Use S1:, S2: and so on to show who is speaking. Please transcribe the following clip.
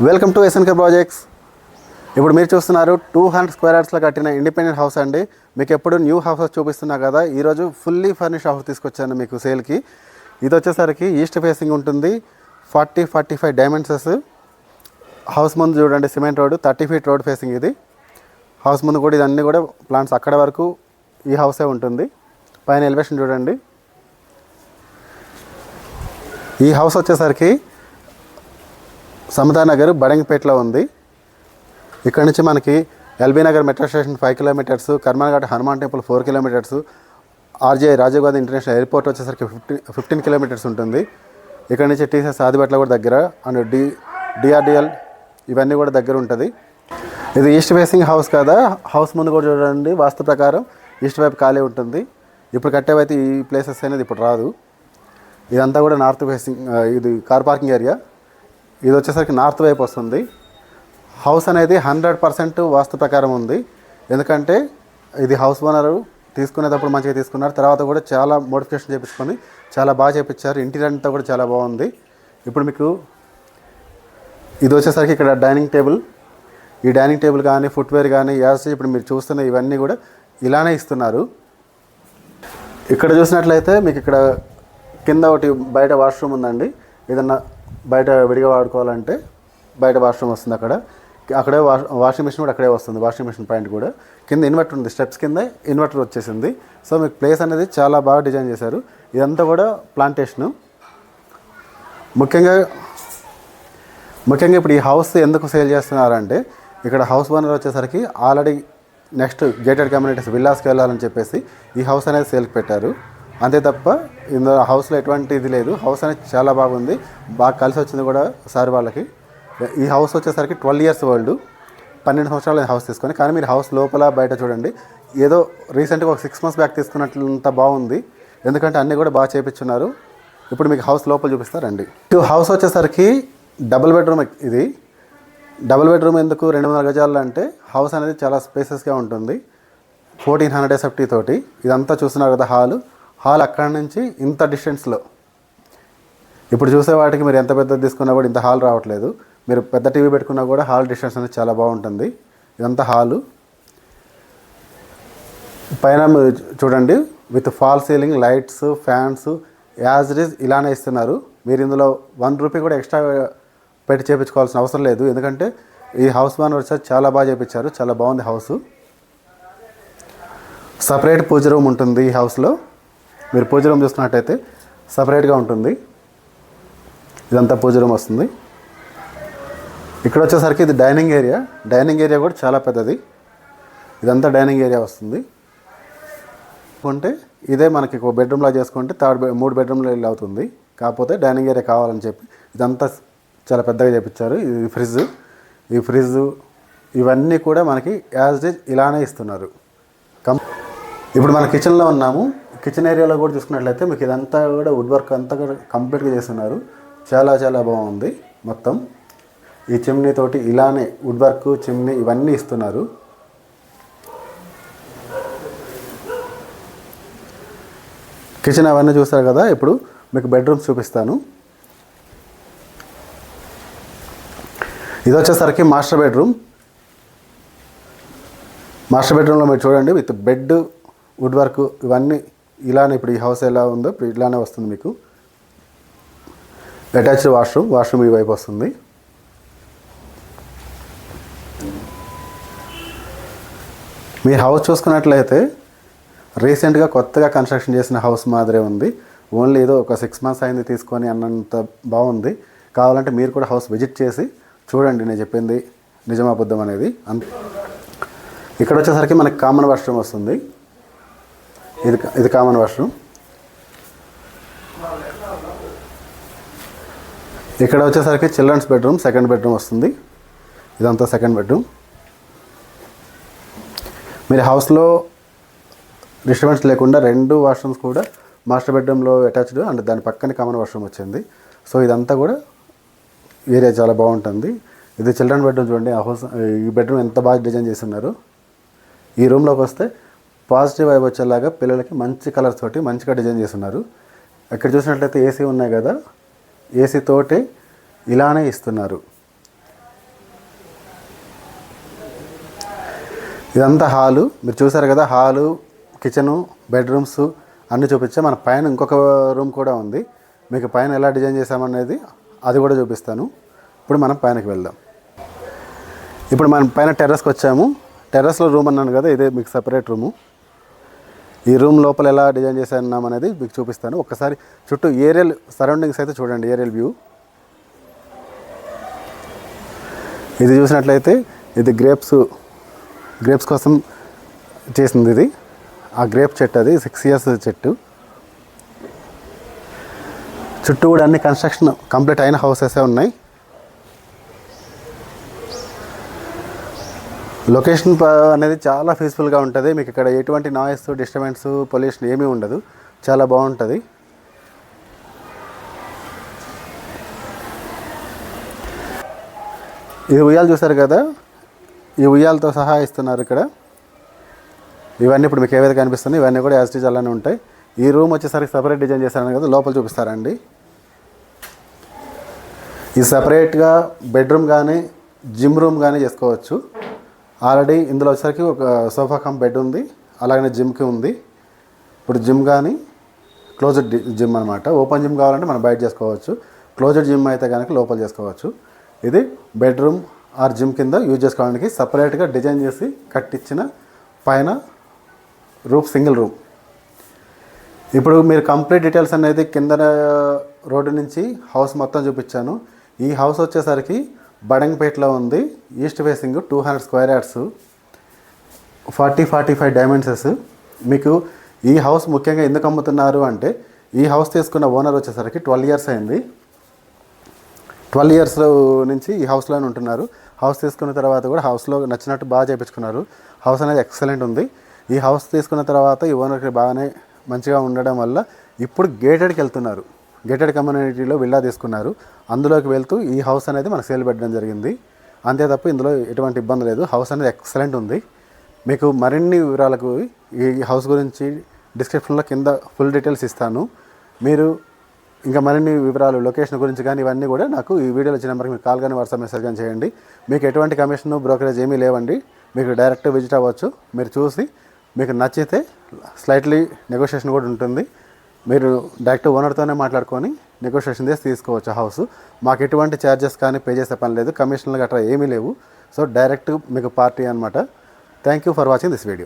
S1: Welcome to SNK projects. ఇప్పుడు మీరు చూస్తున్నారు 200 స్క్వేర్ యార్డ్స్లో కట్టిన ఇండిపెండెంట్ హౌస్ అండి. మీకు ఎప్పుడు న్యూ హౌసెస్ చూపిస్తున్నా కదా, ఈరోజు ఫుల్లీ ఫర్నిష్డ్ హౌస్ తీసుకొచ్చాను మీకు సేల్కి. ఇది వచ్చేసరికి ఈస్ట్ ఫేసింగ్ ఉంటుంది. 40-45 డైమెన్షన్స్. హౌస్ ముందు చూడండి cement road, 30 feet road facing ఇది. హౌస్ ముందు కూడా ఇదన్నీ కూడా ప్లాంట్స్ అక్కడ వరకు ఈ హౌసే ఉంటుంది. పైన ఎలివేషన్ చూడండి. ఈ హౌస్ వచ్చేసరికి సమతానగర్ బడంగిపేటలో ఉంది. ఇక్కడ నుంచి మనకి LB Nagar metro station 5 kilometres, Karmanghat Hanuman temple 4 kilometres, RGI Rajiv Gandhi international airport వచ్చేసరికి 15 కిలోమీటర్స్ ఉంటుంది. ఇక్కడ నుంచి టీసీఎస్ ఆదిబట్ల కూడా దగ్గర, అండ్ డిఆర్డిఎల్ ఇవన్నీ కూడా దగ్గర ఉంటుంది. ఇది ఈస్ట్ ఫేసింగ్ హౌస్ కదా. హౌస్ ముందు కూడా చూడండి, వాస్తు ప్రకారం ఈస్ట్ వైపు ఖాళీ ఉంటుంది. ఇప్పుడు కట్టేవైతే ఈ ప్లేసెస్ అనేది ఇప్పుడు రాదు. ఇదంతా కూడా నార్త్ ఫేసింగ్, ఇది కార్ పార్కింగ్ ఏరియా. ఇది వచ్చేసరికి నార్త్ వైపు వస్తుంది. హౌస్ అనేది 100% వాస్తు ప్రకారం ఉంది. ఎందుకంటే ఇది హౌస్ ఓనరు తీసుకునేటప్పుడు మంచిగా తీసుకున్నారు, తర్వాత కూడా చాలా మోడిఫికేషన్ చేయించుకొని చాలా బాగా చేయించారు. ఇంటీరియర్ అంతా కూడా చాలా బాగుంది. ఇప్పుడు మీకు ఇది వచ్చేసరికి ఇక్కడ డైనింగ్ టేబుల్. ఈ డైనింగ్ టేబుల్ కానీ ఫుట్వేర్ కానీ ఇప్పుడు మీరు చూస్తున్న ఇవన్నీ కూడా ఇలానే ఇస్తున్నారు. ఇక్కడ చూసినట్లయితే మీకు ఇక్కడ కింద ఒకటి బయట వాష్రూమ్ ఉందండి. ఏదన్నా బయట విడిగా వాడుకోవాలంటే బయట వాష్రూమ్ వస్తుంది. అక్కడే వాషింగ్ మిషన్ కూడా అక్కడే వస్తుంది. వాషింగ్ మిషన్ పాయింట్ కూడా కింద ఇన్వర్టర్ ఉంది. స్టెప్స్ కింద ఇన్వర్టర్ వచ్చేసింది. సో మీకు ప్లేస్ అనేది చాలా బాగా డిజైన్ చేశారు. ఇదంతా కూడా ప్లాంటేషను. ముఖ్యంగా ఇప్పుడు ఈ హౌస్ ఎందుకు సేల్ చేస్తున్నారంటే, ఇక్కడ హౌస్ ఓనర్ వచ్చేసరికి ఆల్రెడీ నెక్స్ట్ గేటెడ్ కమ్యూనిటీస్ విల్లాస్కి వెళ్ళాలని చెప్పేసి ఈ హౌస్ అనేది సేల్కి పెట్టారు. అంతే తప్ప ఇందులో హౌస్లో ఎటువంటి ఇది లేదు. హౌస్ అనేది చాలా బాగుంది, బాగా కలిసి వచ్చింది కూడా సార్ వాళ్ళకి. ఈ హౌస్ వచ్చేసరికి 12 ఇయర్స్ ఓల్డ్, 12 సంవత్సరాలు హౌస్ తీసుకొని. కానీ మీరు హౌస్ లోపల బయట చూడండి, ఏదో రీసెంట్గా ఒక 6 మంత్స్ బ్యాక్ తీసుకున్నట్లంత బాగుంది. ఎందుకంటే అన్నీ కూడా బాగా చేయించున్నారు. ఇప్పుడు మీకు హౌస్ లోపల చూపిస్తారండి. హౌస్ వచ్చేసరికి డబుల్ బెడ్రూమ్. ఇది డబుల్ బెడ్రూమ్ ఎందుకు 200 గజాలు అంటే, హౌస్ అనేది చాలా స్పేసెస్గా ఉంటుంది. 1400 SFT తోటి. ఇదంతా చూస్తున్నారు కదా హాల్ అక్కడి నుంచి ఇంత డిస్టెన్స్లో. ఇప్పుడు చూసే వాటికి మీరు ఎంత పెద్దది తీసుకున్నా కూడా ఇంత హాల్ రావట్లేదు. మీరు పెద్ద టీవీ పెట్టుకున్నా కూడా హాల్ డిస్టెన్స్ అనేది చాలా బాగుంటుంది. ఇదంతా హాలు. పైన చూడండి with fall ceiling, lights, fans as it is ఇలానే ఇస్తున్నారు. మీరు ఇందులో 1 రూపీ కూడా ఎక్స్ట్రా పెట్టి చేయించుకోవాల్సిన అవసరం లేదు. ఎందుకంటే ఈ హౌస్ ఓనర్ వచ్చి చాలా బాగా చేయించారు. చాలా బాగుంది హౌస్. సపరేట్ పూజ రూమ్ ఉంటుంది ఈ హౌస్లో. మీరు పూజ రూమ్ చూసుకున్నట్టయితే సపరేట్గా ఉంటుంది. ఇదంతా పూజ రూమ్ వస్తుంది. ఇక్కడ వచ్చేసరికి ఇది డైనింగ్ ఏరియా. డైనింగ్ ఏరియా కూడా చాలా పెద్దది. ఇదంతా డైనింగ్ ఏరియా వస్తుంది. అంటే ఇదే మనకి ఒక బెడ్రూమ్లా చేసుకుంటే 3 బెడ్రూమ్లో ఇల్లు అవుతుంది. కాకపోతే డైనింగ్ ఏరియా కావాలని చెప్పి ఇదంతా చాలా పెద్దగా చేయించారు. ఇది ఫ్రిడ్జ్ ఇవన్నీ కూడా మనకి యాజ్ ఇట్ ఈజ్ ఇలానే ఇస్తున్నారు. ఇప్పుడు మన కిచెన్లో ఉన్నాము. కిచెన్ ఏరియాలో కూడా చూసుకున్నట్లయితే మీకు ఇదంతా కూడా వుడ్ వర్క్ అంతా కూడా కంప్లీట్గా చేస్తున్నారు. చాలా చాలా బాగుంది. మొత్తం ఈ చిమ్నీ తోటి ఇలానే వుడ్ వర్క్, చిమ్నీ ఇవన్నీ ఇస్తున్నారు. కిచెన్ అవన్నీ చూస్తారు కదా. ఇప్పుడు మీకు బెడ్రూమ్స్ చూపిస్తాను. ఇది వచ్చేసరికి మాస్టర్ బెడ్రూమ్. మాస్టర్ బెడ్రూమ్లో మీరు చూడండి విత్ బెడ్, వుడ్ వర్క్ ఇవన్నీ ఇలానే. ఇప్పుడు ఈ హౌస్ ఎలా ఉందో ఇప్పుడు ఇలానే వస్తుంది. మీకు అటాచ్డ్ వాష్రూమ్ ఈ వైపు వస్తుంది. మీ హౌస్ చూసుకున్నట్లయితే రీసెంట్గా కొత్తగా కన్స్ట్రక్షన్ చేసిన హౌస్ మాదిరే ఉంది. ఓన్లీ ఏదో ఒక 6 మంత్స్ అయింది తీసుకొని అన్నంత బాగుంది. కావాలంటే మీరు కూడా హౌస్ విజిట్ చేసి చూడండి, నేను చెప్పింది నిజం అబద్ధం అనేది. ఇక్కడ వచ్చేసరికి మనకి కామన్ వాష్రూమ్ వస్తుంది. ఇది కామన్ వాష్రూమ్. ఇక్కడ వచ్చేసరికి చిల్డ్రన్స్ బెడ్రూమ్, సెకండ్ బెడ్రూమ్ వస్తుంది. ఇదంతా సెకండ్ బెడ్రూమ్. మీరు హౌస్లో డిస్టర్బెన్స్ లేకుండా 2 వాష్రూమ్స్ కూడా మాస్టర్ బెడ్రూమ్లో అటాచ్డ్, అండ్ దాని పక్కనే కామన్ వాష్రూమ్ వచ్చింది. సో ఇదంతా కూడా ఏరియా చాలా బాగుంటుంది. ఇది చిల్డ్రన్ బెడ్రూమ్ చూడండి. ఈ బెడ్రూమ్ ఎంత బాగా డిజైన్ చేస్తున్నారు. ఈ రూమ్లోకి వస్తే పాజిటివ్ వైబ్ వచ్చేలాగా పిల్లలకి మంచి కలర్స్ తోటి మంచిగా డిజైన్ చేస్తున్నారు. ఇక్కడ చూసినట్లయితే ఏసీ ఉన్నాయి కదా, ఏసీ తోటి ఇలానే ఇస్తున్నారు. ఇదంతా హాలు, మీరు చూసారు కదా, హాలు, కిచెను, బెడ్రూమ్స్ అన్నీ చూపించా. మన పైన ఇంకొక రూమ్ కూడా ఉంది, మీకు పైన ఎలా డిజైన్ చేసామనేది అది కూడా చూపిస్తాను. ఇప్పుడు మనం పైనకి వెళ్దాం. ఇప్పుడు మనం పైన టెర్రస్కి వచ్చాము. టెర్రస్లో రూమ్ అన్నాను కదా, ఇదే మీకు సపరేట్ రూము. ఈ రూమ్ లోపల ఎలా డిజైన్ చేసాం అనేది మీకు చూపిస్తాను. ఒక్కసారి చుట్టూ ఏరియల్ సరౌండింగ్స్ అయితే చూడండి, ఏరియల్ వ్యూ. ఇది చూసినట్లయితే ఇది గ్రేప్స్ కోసం చేసింది ఇది. ఆ గ్రేప్ చెట్టు, అది 6 years చెట్టు. చుట్టూ కూడా అన్ని కన్స్ట్రక్షన్ కంప్లీట్ అయిన హౌసెసే ఉన్నాయి. లొకేషన్ అనేది చాలా పీస్ఫుల్గా ఉంటుంది. మీకు ఇక్కడ ఎటువంటి నాయిస్, డిస్టర్బెన్స్, పొల్యూషన్ ఏమీ ఉండదు. చాలా బాగుంటుంది. ఇది ఉయ్యాలు చూసారు కదా, ఈ ఉయ్యాలతో సహా ఇస్తున్నారు ఇక్కడ. ఇవన్నీ ఇప్పుడు మీకు ఏవైతే కనిపిస్తున్నాయి ఇవన్నీ కూడా యాజ్ ఇట్ ఈజ్ అలానే ఉంటాయి. ఈ రూమ్ వచ్చేసరికి సపరేట్ డిజైన్ చేశారని కదా, లోపల చూపిస్తారండి. ఇది సపరేట్గా బెడ్రూమ్ కానీ జిమ్ రూమ్ కానీ చేసుకోవచ్చు. ఆల్రెడీ ఇందులో వచ్చేసరికి ఒక సోఫా కమ్ బెడ్ ఉంది, అలాగనే జిమ్కి ఉంది. ఇప్పుడు జిమ్ కానీ క్లోజ్డ్ జిమ్ అనమాట. ఓపెన్ జిమ్ కావాలంటే మనం బయట చేసుకోవచ్చు, క్లోజ్డ్ జిమ్ అయితే కనుక లోపల చేసుకోవచ్చు. ఇది బెడ్రూమ్ ఆర్ జిమ్ కింద యూజ్ చేసుకోవడానికి సపరేట్గా డిజైన్ చేసి కట్టించిన పైన రూమ్, సింగిల్ రూమ్. ఇప్పుడు మీరు కంప్లీట్ డీటెయిల్స్ అనేది కింద రోడ్డు నుంచి హౌస్ మొత్తం చూపించాను. ఈ హౌస్ వచ్చేసరికి బడంగపేటలో ఉంది. East facing 200 square yards, 40-45 dimensions. మీకు ఈ హౌస్ ముఖ్యంగా ఎందుకు అమ్ముతున్నారు అంటే, ఈ హౌస్ తీసుకున్న ఓనర్ వచ్చేసరికి 12 years అయింది. 12 years నుంచి ఈ హౌస్లోనే ఉంటున్నారు. హౌస్ తీసుకున్న తర్వాత కూడా హౌస్లో నచ్చినట్టు బాగా చేయించుకున్నారు. హౌస్ అనేది ఎక్సలెంట్ ఉంది. ఈ హౌస్ తీసుకున్న తర్వాత ఈ ఓనర్కి బాగానే మంచిగా ఉండడం వల్ల ఇప్పుడు గేటెడ్కి వెళ్తున్నారు. గేటెడ్ కమ్యూనిటీలో విల్లా తీసుకున్నారు. అందులోకి వెళ్తూ ఈ హౌస్ అనేది మనకు సేల్ పెట్టడం జరిగింది. అంతే తప్ప ఇందులో ఎటువంటి ఇబ్బంది లేదు. హౌస్ అనేది ఎక్సలెంట్ ఉంది. మీకు మరిన్ని వివరాలకు ఈ హౌస్ గురించి డిస్క్రిప్షన్లో కింద ఫుల్ డీటెయిల్స్ ఇస్తాను. మీరు ఇంకా మరిన్ని వివరాలు, లొకేషన్ గురించి కానీ ఇవన్నీ కూడా నాకు ఈ వీడియోలో ఇచ్చిన నెంబర్కి మీకు కాల్ కానీ వాట్సాప్ మెసేజ్ కానీ చేయండి. మీకు ఎటువంటి కమిషన్, బ్రోకరేజ్ ఏమీ లేవండి. మీకు డైరెక్ట్ విజిట్ అవ్వచ్చు. మీరు చూసి మీకు నచ్చితే స్లైట్లీ నెగోషియేషన్ కూడా ఉంటుంది. మీరు డైరెక్ట్ ఓనర్తోనే మాట్లాడుకొని నెగోషియేషన్ చేసి తీసుకోవచ్చు హౌస్. మాకు ఎటువంటి ఛార్జెస్ కానీ పే చేసే పని లేదు, కమిషన్లు గట్రా ఏమీ లేవు. సో డైరెక్ట్ మీకు పార్టీ అనమాట. Thank you for watching this video.